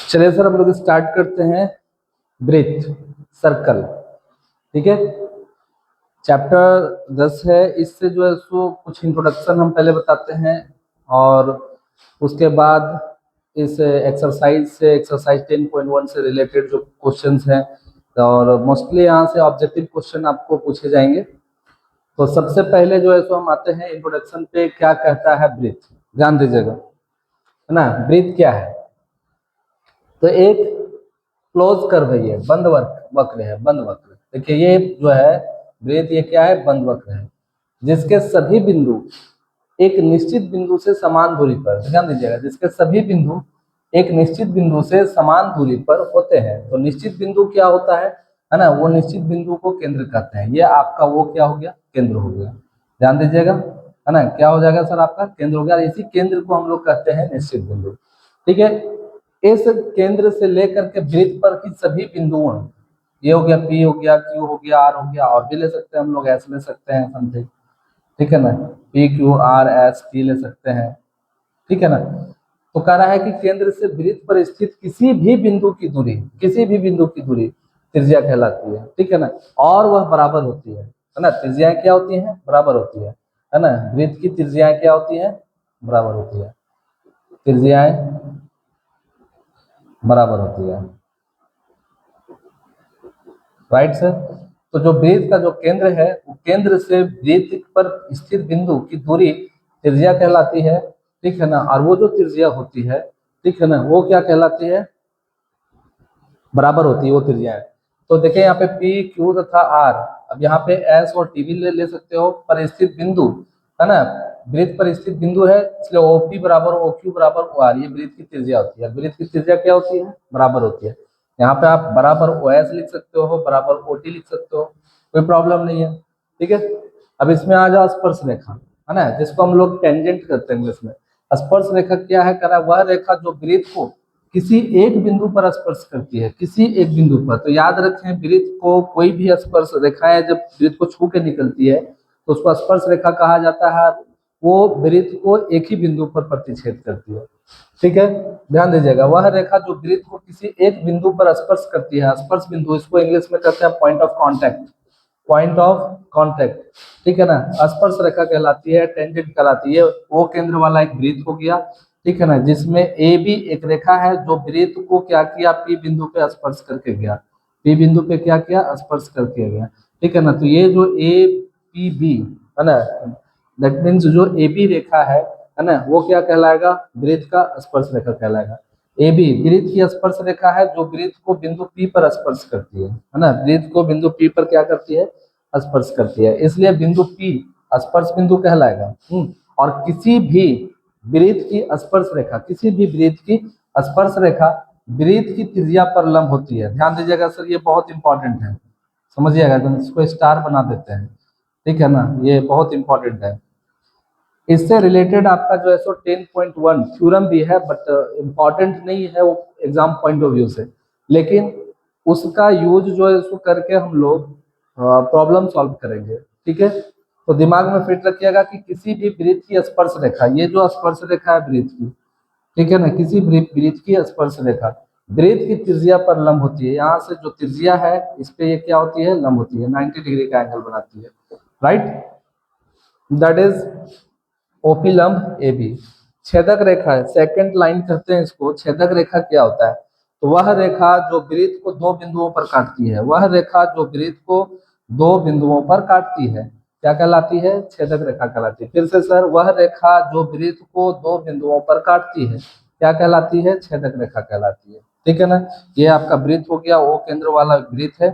चलिए सर हम लोग स्टार्ट करते हैं ब्रीथ सर्कल। ठीक है, चैप्टर 10 है। इससे जो है सो कुछ इंट्रोडक्शन हम पहले बताते हैं और उसके बाद इस एक्सरसाइज से एक्सरसाइज 10.1 से रिलेटेड जो क्वेश्चंस हैं और मोस्टली यहाँ से ऑब्जेक्टिव क्वेश्चन आपको पूछे जाएंगे। तो सबसे पहले जो है सो हम आते हैं इंट्रोडक्शन पे, क्या कहता है ब्रीथ। ध्यान दीजिएगा, है ना। ब्रीथ क्या है? तो एक क्लोज कर्व है, ये बंद वक्र है, बंद वक्र। देखिए ये जो है ब्रीथ, ये क्या है? बंद वक्र है जिसके सभी बिंदु एक निश्चित बिंदु से समान दूरी पर, ध्यान दीजिएगा, जिसके सभी बिंदु एक निश्चित बिंदु से समान दूरी पर होते हैं। तो निश्चित बिंदु क्या होता है ना, वो निश्चित बिंदु को केंद्र कहते हैं। ये आपका वो क्या हो गया? केंद्र हो गया। ध्यान दीजिएगा, है ना। क्या हो जाएगा सर? आपका केंद्र हो गया। इसी केंद्र को हम लोग कहते हैं निश्चित बिंदु। ठीक है, इस केंद्र से लेकर के वृत्त पर की सभी बिंदुओं, ये हो गया पी, हो गया क्यू, हो गया आर, हो गया, और भी ले सकते हैं हम लोग, एस ले सकते हैं, समथिंग। ठीक है ना, P Q R S T ले सकते हैं। ठीक है ना। तो कह रहा है कि केंद्र से वृत्त पर स्थित किसी भी बिंदु की दूरी, किसी भी बिंदु की दूरी त्रिज्या कहलाती है। ठीक है ना, और वह बराबर होती है ना। त्रिज्याएं क्या होती हैं? बराबर होती है ना। वृत्त की त्रिज्याएं क्या होती हैं? बराबर होती है। त्रिज्याएं बराबर होती है। Right sir. तो जो वृत्त का जो केंद्र है, वो केंद्र से वृत्त पर स्थित बिंदु की दूरी त्रिज्या कहलाती है। ठीक है ना, और वो जो त्रिज्या होती है, ठीक है ना, वो क्या कहलाती है? बराबर होती है वो त्रिज्याएं। तो देखिए यहाँ पे पी क्यू तथा आर, अब यहाँ पे एस और टी भी ले सकते हो, पर स्थित बिंदु, है ना। वृत्त पर स्थित बिंदु है, इसलिए ओपी बराबर ओ क्यू बराबर ओ आर, ये वृत्त की त्रिज्या होती है। वृत्त की त्रिज्या क्या होती है? बराबर होती है। यहाँ पे आप बराबर ओ एस लिख सकते हो, बराबर ओ टी लिख सकते हो, कोई प्रॉब्लम नहीं है। ठीक है, अब इसमें आ जाओ स्पर्श रेखा, है ना, जिसको हम लोग टेंजेंट करते हैं इंग्लिश में। स्पर्श रेखा क्या है? करा वह रेखा जो वृत्त को किसी एक बिंदु पर स्पर्श करती है, किसी एक बिंदु पर। तो याद रखें, वृत्त को कोई भी स्पर्श रेखाएं जब वृत्त को छू के निकलती है तो उसको स्पर्श रेखा कहा जाता है। वो वृत्त को एक ही बिंदु पर प्रतिच्छेद करती है। ठीक है, ध्यान दीजिएगा, वह रेखा जो वृत्त को किसी एक बिंदु पर स्पर्श करती है, स्पर्श बिंदु, इसको इंग्लिश में कहते हैं point of contact. Point of contact, ठीक है ना, स्पर्श रेखा कहलाती है, टेंजेंट कहलाती है। वो केंद्र वाला एक वृत्त हो गया, ठीक है ना, जिसमें ए बी एक रेखा है जो वृत्त को क्या किया? पी बिंदु पे स्पर्श करके गया। पी बिंदु पे क्या किया? स्पर्श करके गया। ठीक है ना, तो ये जो ए पी बी है ना, दैट मीन्स जो ए बी रेखा है ना, वो क्या कहलाएगा? वृत्त का स्पर्श रेखा कहलाएगा। ए बी वृत्त की स्पर्श रेखा है जो वृत्त को बिंदु पी पर स्पर्श करती है ना। वृत्त को बिंदु पी पर क्या करती है? स्पर्श करती है, इसलिए बिंदु पी स्पर्श बिंदु कहलाएगा। और किसी भी वृत्त की स्पर्श रेखा, किसी भी वृत्त की स्पर्श रेखा वृत्त की त्रिज्या पर लंब होती है। ध्यान दीजिएगा सर, ये बहुत इंपॉर्टेंट है, समझिएगा, तो इसको स्टार बना देते हैं। ठीक है ना, ये बहुत इंपॉर्टेंट है। इससे रिलेटेड आपका जो है सो 10.1 थ्योरम भी है, बट इम्पॉर्टेंट नहीं है वो एग्जाम पॉइंट ऑफ व्यू से, लेकिन उसका यूज जो है उसको करके हम लोग प्रॉब्लम सॉल्व करेंगे। ठीक है, तो दिमाग में फिट रखिएगा कि किसी भी वृत्त की स्पर्श रेखा, ये जो स्पर्श रेखा है वृत्त की, ठीक है ना, किसी वृत्त की स्पर्श रेखा वृत्त की त्रिज्या पर लंब होती है। यहाँ से जो त्रिज्या है इस पे ये क्या होती है? लंब होती है, 90 डिग्री का एंगल बनाती है। राइट, दैट इज ओपी लंब ए बी। छेदक रेखा है, सेकंड लाइन कहते हैं इसको। छेदक रेखा क्या होता है? तो वह रेखा जो वृत्त को दो बिंदुओं पर काटती है, वह रेखा जो वृत्त को दो बिंदुओं पर काटती है क्या कहलाती है? छेदक रेखा कहलाती है। फिर से सर, वह रेखा जो वृत्त को दो बिंदुओं पर काटती है क्या कहलाती है? छेदक रेखा कहलाती है। ठीक है ना, ये आपका वृत्त हो गया, ओ केंद्र वाला वृत्त है।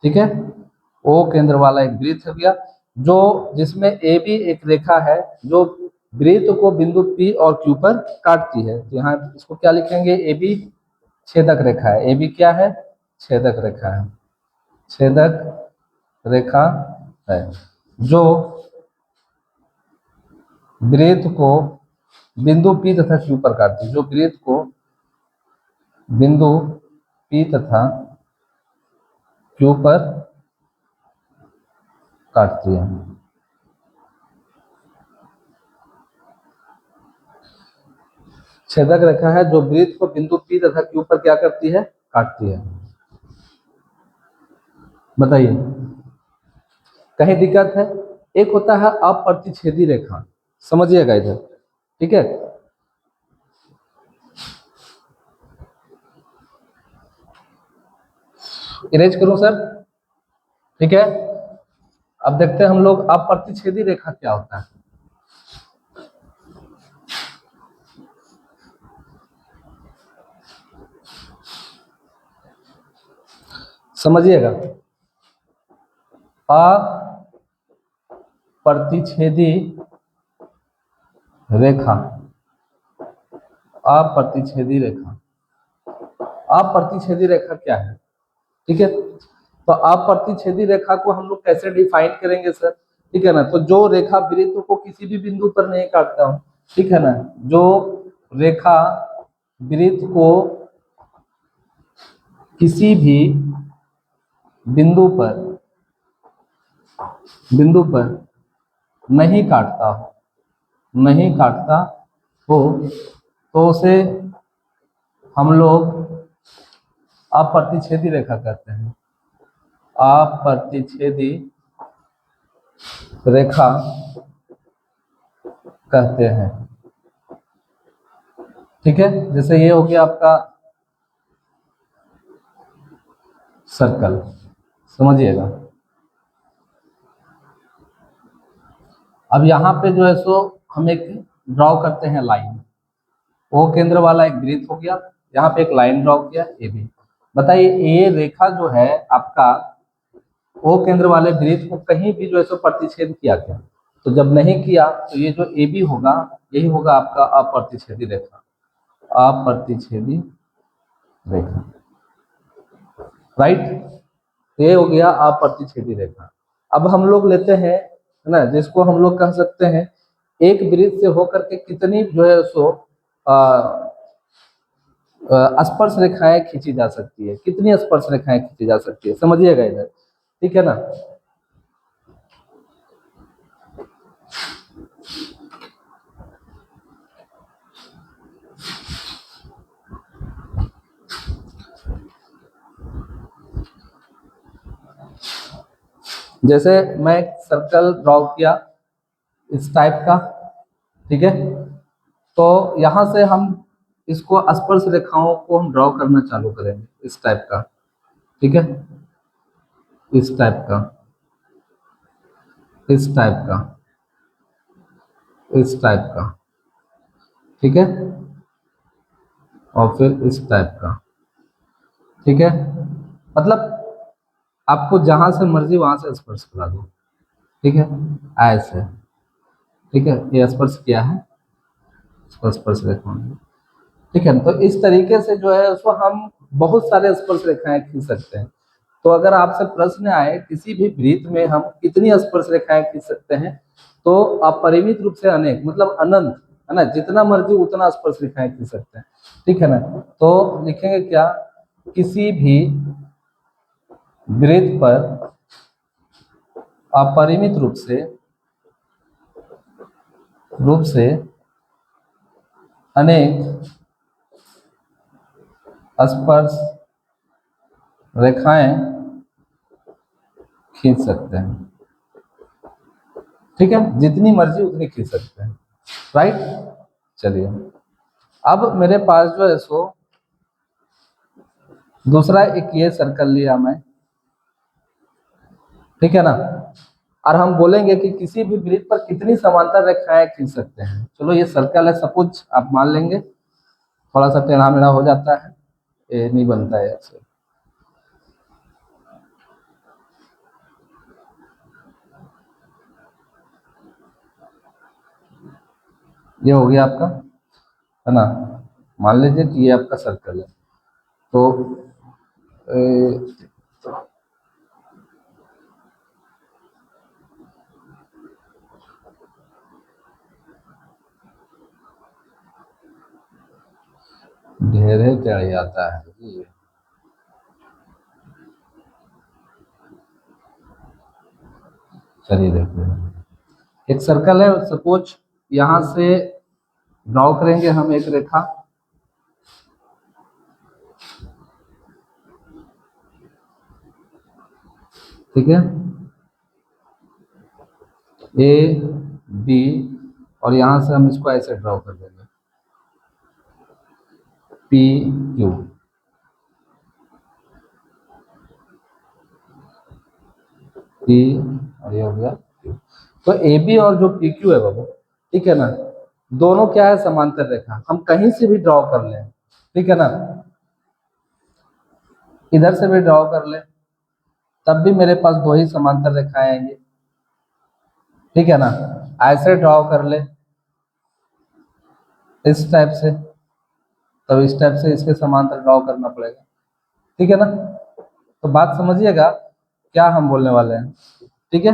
ठीक है, ओ केंद्र वाला एक वृत्त हो गया, जो जिसमें ए बी एक रेखा है जो वृत्त को बिंदु पी और क्यू पर काटती है। तो यहाँ इसको क्या लिखेंगे? ए बी छेदक रेखा है। ए बी क्या है? छेदक रेखा है। छेदक रेखा है जो वृत्त को बिंदु पी तथा क्यू पर काटती है, जो वृत्त को बिंदु पी तथा क्यू पर काटती है। छेदक रेखा है जो वृत्त को बिंदु P तथा Q पर क्या करती है, काटती है। बताइए कहीं दिक्कत है? एक होता है अप्रतिच्छेदी रेखा, समझिएगा इधर, ठीक है। इरेज करूं सर? ठीक है, अब देखते हैं हम लोग अप्रतिच्छेदी रेखा क्या होता है। समझिएगा, अप्रतिच्छेदी रेखा, अप्रतिच्छेदी रेखा, अप्रतिच्छेदी रेखा क्या है, ठीक है। तो अप्रतिच्छेदी रेखा को हम लोग कैसे डिफाइन करेंगे सर, ठीक है ना। तो जो रेखा वृत्त को किसी भी बिंदु पर नहीं काटता हो, ठीक है ना, जो रेखा वृत्त को किसी भी बिंदु पर नहीं काटता हो, नहीं काटता हो, तो उसे हम लोग अप्रतिच्छेदी रेखा कहते हैं, अप्रतिच्छेदी रेखा कहते हैं, ठीक है। जैसे ये हो गया आपका सर्कल, समझिएगा। अब यहाँ पे जो है सो हम एक ड्रॉ करते हैं लाइन, वो केंद्र वाला एक वृत्त हो गया, यहाँ पे एक लाइन ड्रॉ किया ए बी। बताइए ये रेखा जो है आपका ओ केंद्र वाले वृत्त को कहीं भी जो है सो प्रतिच्छेद किया क्या? तो जब नहीं किया तो ये जो ए बी होगा यही होगा आपका अप्रतिच्छेदी रेखा, अप्रतिच्छेदी रेखा, राइट। तो ये हो गया अप्रतिच्छेदी रेखा। अब हम लोग लेते हैं ना, जिसको हम लोग कह सकते हैं एक वृत्त से होकर के कितनी जो है सो स्पर्श रेखाएं खींची जा सकती है, कितनी स्पर्श रेखाएं खींची जा सकती है, समझिएगा इधर, ठीक है ना। जैसे मैं एक सर्कल ड्रॉ किया इस टाइप का, ठीक है। तो यहां से हम इसको स्पर्श रेखाओं को हम ड्रॉ करना चालू करेंगे इस टाइप का, ठीक है, इस टाइप का, इस टाइप का, इस टाइप का, ठीक है, और फिर इस टाइप का, ठीक है। मतलब आपको जहां से मर्जी वहां से स्पर्श करा दो, ठीक है, ऐसे, ठीक है। ये स्पर्श किया है, स्पर्श रेखा, ठीक है। तो इस तरीके से जो है उसको हम बहुत सारे स्पर्श रेखाएं खींच सकते हैं। तो अगर आपसे प्रश्न आए किसी भी वृत्त में हम कितनी स्पर्श रेखाएं खींच सकते हैं, तो अपरिमित रूप से अनेक, मतलब अनंत, है ना, जितना मर्जी उतना स्पर्श रेखाएं खींच सकते हैं, ठीक है ना। तो लिखेंगे क्या, किसी भी वृत्त पर अपरिमित रूप से अनेक स्पर्श रेखाएं खींच सकते हैं, ठीक है, जितनी मर्जी उतनी खींच सकते हैं, राइट। चलिए अब मेरे पास जो है सो दूसरा एक ये सर्कल लिया मैं, ठीक है ना, और हम बोलेंगे कि किसी भी वृत्त पर कितनी समांतर रेखाएं खींच सकते हैं। चलो ये सर्कल है, सपोज आप मान लेंगे, थोड़ा सा टेढ़ा मेढ़ा हो जाता है, ये नहीं बनता है ऐसे। ये हो गया आपका, है ना, मान लीजिए कि ये आपका सर्कल है। तो ढेरे चढ़ जाता है ये, चलिए देखिए एक सर्कल है, सपोज यहां से ड्रॉ करेंगे हम एक रेखा, ठीक है, ए बी, और यहां से हम इसको ऐसे ड्रॉ कर देंगे, पी क्यू। पी, और ये हो गया क्यू। तो ए बी और जो पी क्यू है बाबू, ठीक है ना, दोनों क्या है, समांतर रेखा। हम कहीं से भी ड्रॉ कर लें, ठीक है ना, इधर से भी ड्रॉ कर ले, तब भी मेरे पास दो ही समांतर रेखाएं आएंगी, ठीक है ना। ऐसे ड्रॉ कर ले इस टाइप से, तब इस टाइप से इसके समांतर ड्रॉ करना पड़ेगा, ठीक है ना। तो बात समझिएगा क्या हम बोलने वाले हैं, ठीक है,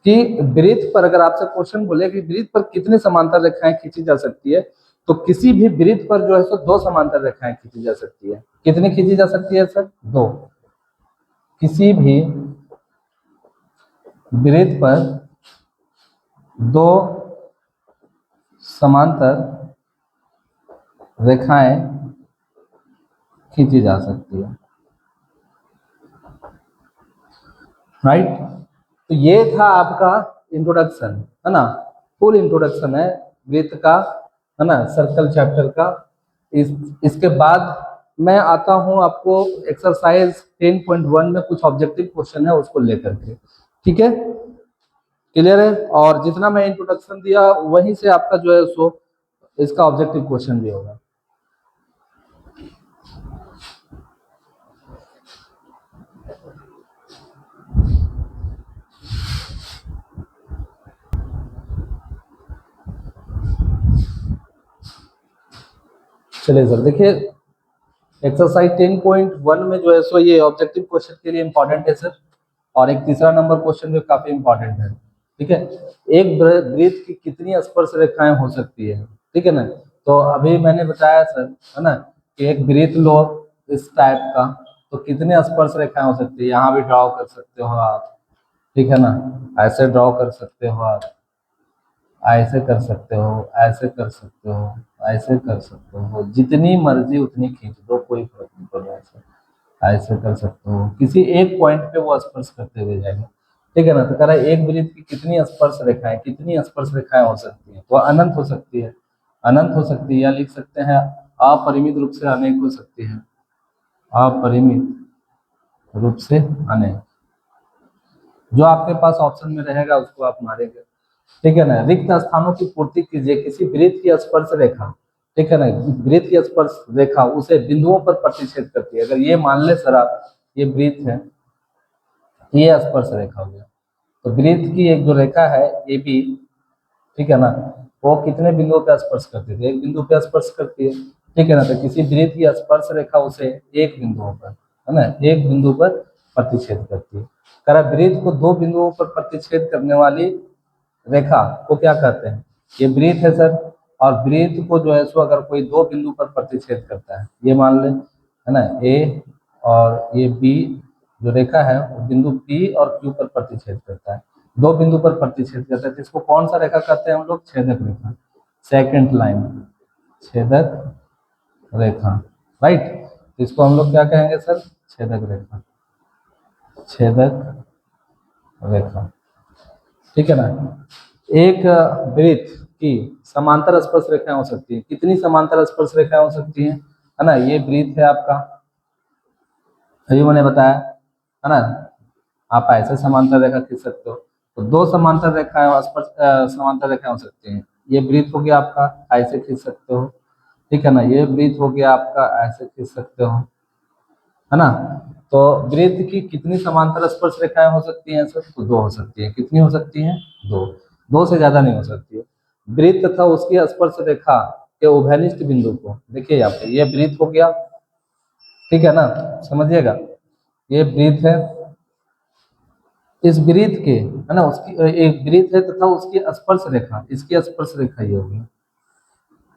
कि वृत्त पर अगर आपसे क्वेश्चन बोले कि वृत्त पर कितनी समांतर रेखाएं खींची जा सकती है, तो किसी भी वृत्त पर जो है सो दो समांतर रेखाएं खींची जा सकती है। कितनी खींची जा सकती है सर? दो। किसी भी वृत्त पर दो समांतर रेखाएं खींची जा सकती है, राइट। तो ये था आपका इंट्रोडक्शन, है ना, फुल इंट्रोडक्शन है वृत्त का, है ना, सर्कल चैप्टर का। इसके बाद मैं आता हूं आपको एक्सरसाइज 10.1 में कुछ ऑब्जेक्टिव क्वेश्चन है उसको लेकर के, ठीक है, क्लियर है। और जितना मैं इंट्रोडक्शन दिया वहीं से आपका जो है सो इसका ऑब्जेक्टिव क्वेश्चन भी होगा। चलिए सर, देखिए एक्सरसाइज 10.1 में जो है सो ये ऑब्जेक्टिव क्वेश्चन के लिए इंपॉर्टेंट है सर, और एक तीसरा नंबर क्वेश्चन भी काफी इंपॉर्टेंट है, ठीक है। एक वृत्त की कितनी स्पर्श रेखाएं हो सकती है, ठीक है ना। तो अभी मैंने बताया सर, है ना, कि एक वृत्त लो इस टाइप का, तो कितने स्पर्श रेखाएं हो सकती है, यहाँ भी ड्रॉ कर सकते हो आप, ठीक है ना, ऐसे ड्रॉ कर सकते हो आप, ऐसे कर सकते हो, ऐसे कर सकते हो, ऐसे कर सकते हो, जितनी मर्जी उतनी खींच दो, कोई फर्क नहीं पड़ रहा है सर। ऐसे कर सकते हो, किसी एक पॉइंट पे वो स्पर्श करते हुए जाएगा, ठीक है ना। तो कह रहा है एक वृत्त की कितनी स्पर्श रेखाएं, कितनी स्पर्श रेखाएं हो सकती है, तो अनंत हो सकती है, अनंत हो सकती है, या लिख सकते हैं अपरिमित रूप से अनेक हो सकती है, अपरिमित रूप से अनेक। जो आपके पास ऑप्शन में रहेगा उसको आप मारेंगे, ठीक है ना। रिक्त स्थानों की पूर्ति कीजिए, किसी वृत्त की स्पर्श रेखा, ठीक है ना, वृत्त की स्पर्श रेखा उसे बिंदुओं पर प्रतिच्छेद करती है। अगर ये मान ले सर आप, ये वृत्त है, ये स्पर्श रेखा हो गया, तो वृत्त की एक जो रेखा है ए बी, ठीक है ना, वो कितने बिंदुओं पे स्पर्श करती है, एक बिंदु पे स्पर्श करती है, ठीक है ना। तो किसी वृत्त की स्पर्श रेखा उसे एक बिंदुओं पर, है ना, एक बिंदु पर प्रतिच्छेद करती है। करा वृत्त को दो बिंदुओं पर प्रतिच्छेद करने वाली रेखा को क्या कहते हैं? ये वृत्त है सर, और वृत्त को जो है सो अगर कोई दो बिंदु पर प्रतिच्छेद करता है, ये मान लें, है ना, ए और ये बी जो रेखा है वो बिंदु पी और क्यू पर प्रतिच्छेद करता है, दो बिंदु पर प्रतिच्छेद करता है, तो इसको कौन सा रेखा कहते हैं हम लोग? छेदक रेखा, सेकंड लाइन, छेदक रेखा, राइट। इसको हम लोग क्या कहेंगे सर? छेदक रेखा, छेदक रेखा, ठीक है ना। एक वृत्त की समांतर स्पर्श रेखाएं हो सकती है, कितनी समांतर स्पर्श रेखाएं हो सकती हैं, है ना। ये वृत्त है आपका, अभी मैंने बताया, है ना, आप ऐसे समांतर रेखा खींच सकते हो, तो दो समांतर रेखाएं स्पर्श समांतर रेखाएं हो सकती हैं। ये वृत्त हो गया आपका, ऐसे खींच सकते हो, ठीक है ना। ये वृत्त हो गया आपका, ऐसे खींच सकते हो, है ना। तो वृत्त की कितनी समांतर स्पर्श रेखाएं हो सकती हैं सर? तो दो हो सकती है। कितनी हो सकती हैं? दो, दो से ज्यादा नहीं हो सकती है। वृत्त तथा उसकी स्पर्श रेखा के उभयनिष्ठ बिंदु को देखिए यहाँ पे, ये वृत्त हो गया, ठीक है ना, समझिएगा, ये वृत्त है, इस वृत्त के, है ना, उसकी एक वृत्त है तथा उसकी स्पर्श रेखा, इसकी स्पर्श रेखा ये होगी,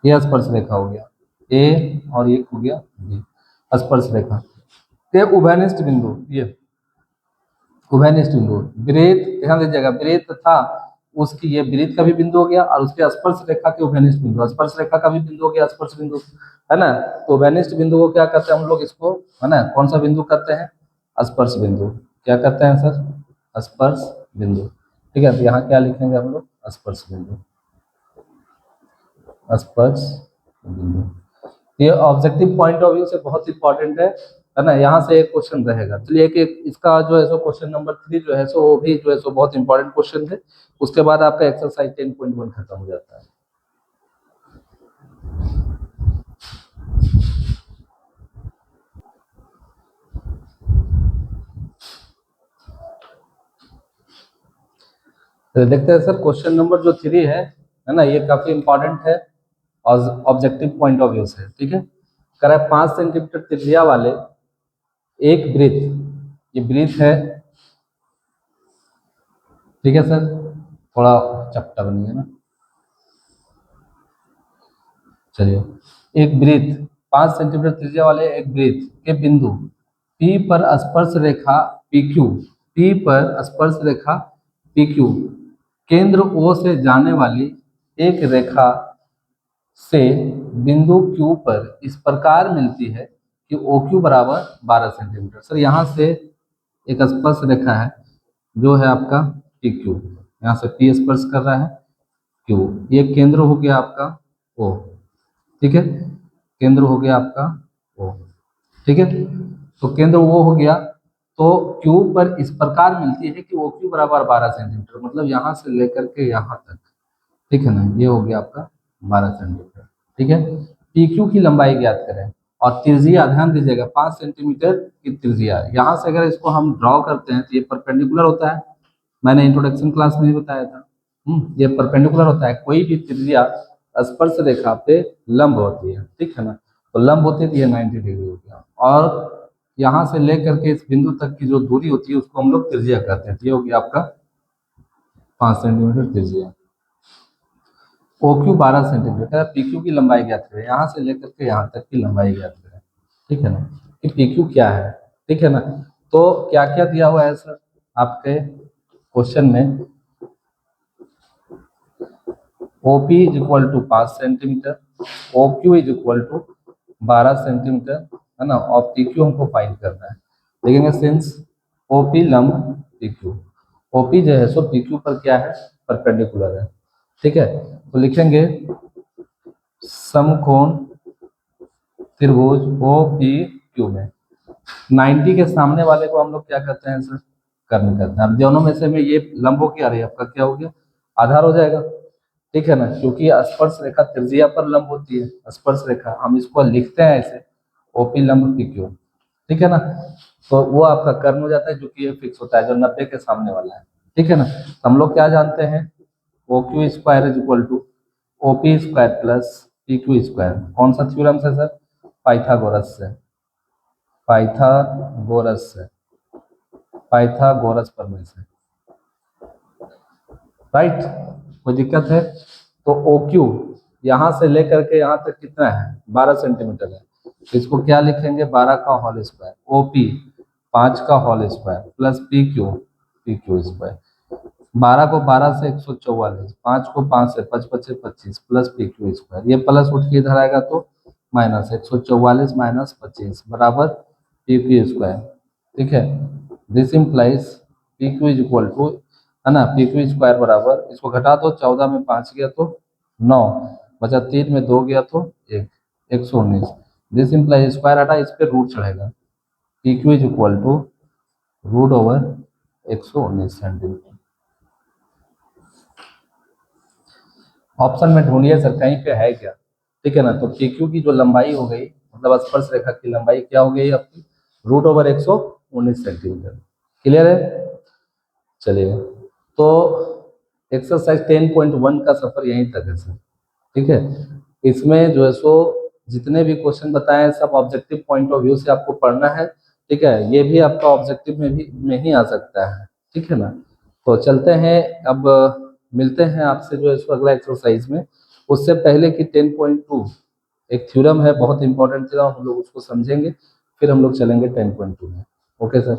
ये स्पर्श रेखा हो गया ए, और एक हो गया बी, स्पर्श रेखा के उभयनिष्ठ बिंदु, ये उभयनिष्ठ बिंदु, वृत्त, ध्यान दीजिएगा, वृत्त तथा उसकी, ये वृत्त का भी बिंदु हो गया, और उसके स्पर्श रेखा के उभयनिष्ठ बिंदु, स्पर्श रेखा का भी बिंदु हो गया, स्पर्श बिंदु, है ना। तो उभयनिष्ठ बिंदु को क्या कहते हैं हम लोग? इसको, है ना, कौन सा बिंदु कहते हैं? स्पर्श बिंदु, क्या कहते हैं सर, स्पर्श बिंदु। ठीक है, तो यहाँ क्या लिखेंगे हम लोग, स्पर्श बिंदु, स्पर्श बिंदु। ये ऑब्जेक्टिव पॉइंट ऑफ व्यू से बहुत इंपॉर्टेंट है ना। यहाँ से एक क्वेश्चन रहेगा। चलिए एक इसका जो है सो क्वेश्चन नंबर 3 जो है सो वो भी जो है सो बहुत इंपॉर्टेंट क्वेश्चन है। उसके बाद आपका एक्सरसाइज 10.1 खत्म हो जाता है। तो देखते हैं सर, क्वेश्चन नंबर जो 3 है ना, ये काफी इंपॉर्टेंट है ऑब्जेक्टिव पॉइंट ऑफ व्यू से। ठीक है, कह रहा है 5 सेंटीमीटर त्रिज्या वाले एक वृत्त, ये वृत्त है, ठीक है सर, थोड़ा चपटा बन गया ना। चलिए, एक वृत्त 5 सेंटीमीटर त्रिज्या वाले एक वृत्त के बिंदु P पर स्पर्श रेखा PQ, P पर स्पर्श रेखा PQ केंद्र O से जाने वाली एक रेखा से बिंदु Q पर इस प्रकार मिलती है कि OQ बराबर 12 सेंटीमीटर। सर यहाँ से एक स्पर्श रेखा है जो है आपका PQ, यहाँ से P स्पर्श कर रहा है Q, ये केंद्र हो गया आपका O। ठीक है, केंद्र हो गया आपका O। ठीक है, तो केंद्र वो हो गया, तो Q पर इस प्रकार मिलती है कि OQ बराबर 12 सेंटीमीटर, मतलब यहाँ से लेकर के यहाँ तक। ठीक है ना, ये हो गया आपका 12 सेंटीमीटर। ठीक है, PQ की लंबाई ज्ञात करें और त्रिज्या, ध्यान दीजिएगा 5 सेंटीमीटर की त्रिज्या। यहाँ से अगर इसको हम ड्रॉ करते हैं तो ये परपेंडिकुलर होता है, मैंने इंट्रोडक्शन क्लास में ही बताया था। ये परपेंडिकुलर होता है, कोई भी त्रिज्या स्पर्श रेखा पे लंब होती है। ठीक है ना, तो लंब होती है तो ये 90 डिग्री हो गया, और यहाँ से लेकर के इस बिंदु तक की जो दूरी होती है उसको हम लोग त्रिज्या कहते हैं। तो ये हो गया आपका 5 सेंटीमीटर त्रिज्या। OQ 12 सेंटीमीटर, PQ की लंबाई ज्ञात करें, यहाँ से लेकर के यहाँ तक की लंबाई ज्ञात करें। ठीक है ना, कि PQ क्या है। ठीक है ना, तो क्या क्या दिया हुआ है सर आपके क्वेश्चन में, OP is equal to 5 centimetre, OQ is equal to 12 centimetre, है ना, और PQ हमको फाइंड करना है। देखेंगे सिंस OP लंब PQ, OP जो है सो PQ पर क्या है, परपेंडिकुलर है। ठीक है, तो लिखेंगे समकोण त्रिभुज OPQ में 90 के सामने वाले को हम लोग क्या कहते हैं सर, कर्ण कहते हैं। अब दोनों में से में ये लंब हो गया, अरे आपका क्या हो गया, आधार हो जाएगा। ठीक है ना, क्योंकि स्पर्श रेखा त्रिज्या पर लंब होती है, स्पर्श रेखा हम इसको लिखते हैं ऐसे OP लंब PQ। ठीक है ना, तो वो आपका कर्ण हो जाता है, जो कि ये फिक्स होता है, जो 90 के सामने वाला है। ठीक है ना, तो हम लोग क्या जानते हैं, OQ square is equal to OP square plus PQ square. कौन सा थ्योरम से सर, पाइथागोरस से, पाइथागोरस से, पाइथागोरस प्रमेय से। राइट, कोई दिक्कत है, तो OQ यहाँ से लेकर के यहाँ तक कितना है, 12 सेंटीमीटर है, तो इसको क्या लिखेंगे, 12 का होल स्क्वायर, OP 5 का whole square plus PQ square. 12 को 12 से 144, 5 को 5 से 5 5 25 प्लस PQ स्क्वायर, ये प्लस उठ के इधर आएगा तो माइनस 144 माइनस 25 बराबर PQ स्क्वायर। ठीक है, this implies PQ is equal to, है ना, PQ स्क्वायर बराबर, इसको घटा दो, 14 में 5 गया तो 9 बचा, 3 में 2 गया तो 1, 119। दिस इम्प्लाइज स्क्वायर हटा, इस पर रूट चढ़ेगा, PQ is equal to root over 119 centimetre. Option में ढूंढिए सर कहीं पे है क्या। ठीक है ना, तो PQ की जो लंबाई हो गई, मतलब स्पर्श रेखा की लंबाई क्या हो गई आपकी, रूट ओवर 119 सेंटीमीटर। क्लियर है, चलिए, तो एक्सरसाइज 10.1 का सफर यहीं तक है सर। ठीक है, इसमें जो है सो जितने भी क्वेश्चन बताए हैं सब ऑब्जेक्टिव पॉइंट ऑफ व्यू से आपको पढ़ना है। ठीक है, ये भी आपका ऑब्जेक्टिव में ही आ सकता है। ठीक है ना, तो चलते हैं, अब मिलते हैं आपसे जो है सो अगला एक्सरसाइज में। उससे पहले कि 10.2 एक थ्योरम है, बहुत इंपॉर्टेंट थ्योरम, हम लोग उसको समझेंगे, फिर हम लोग चलेंगे 10.2 में। Okay sir.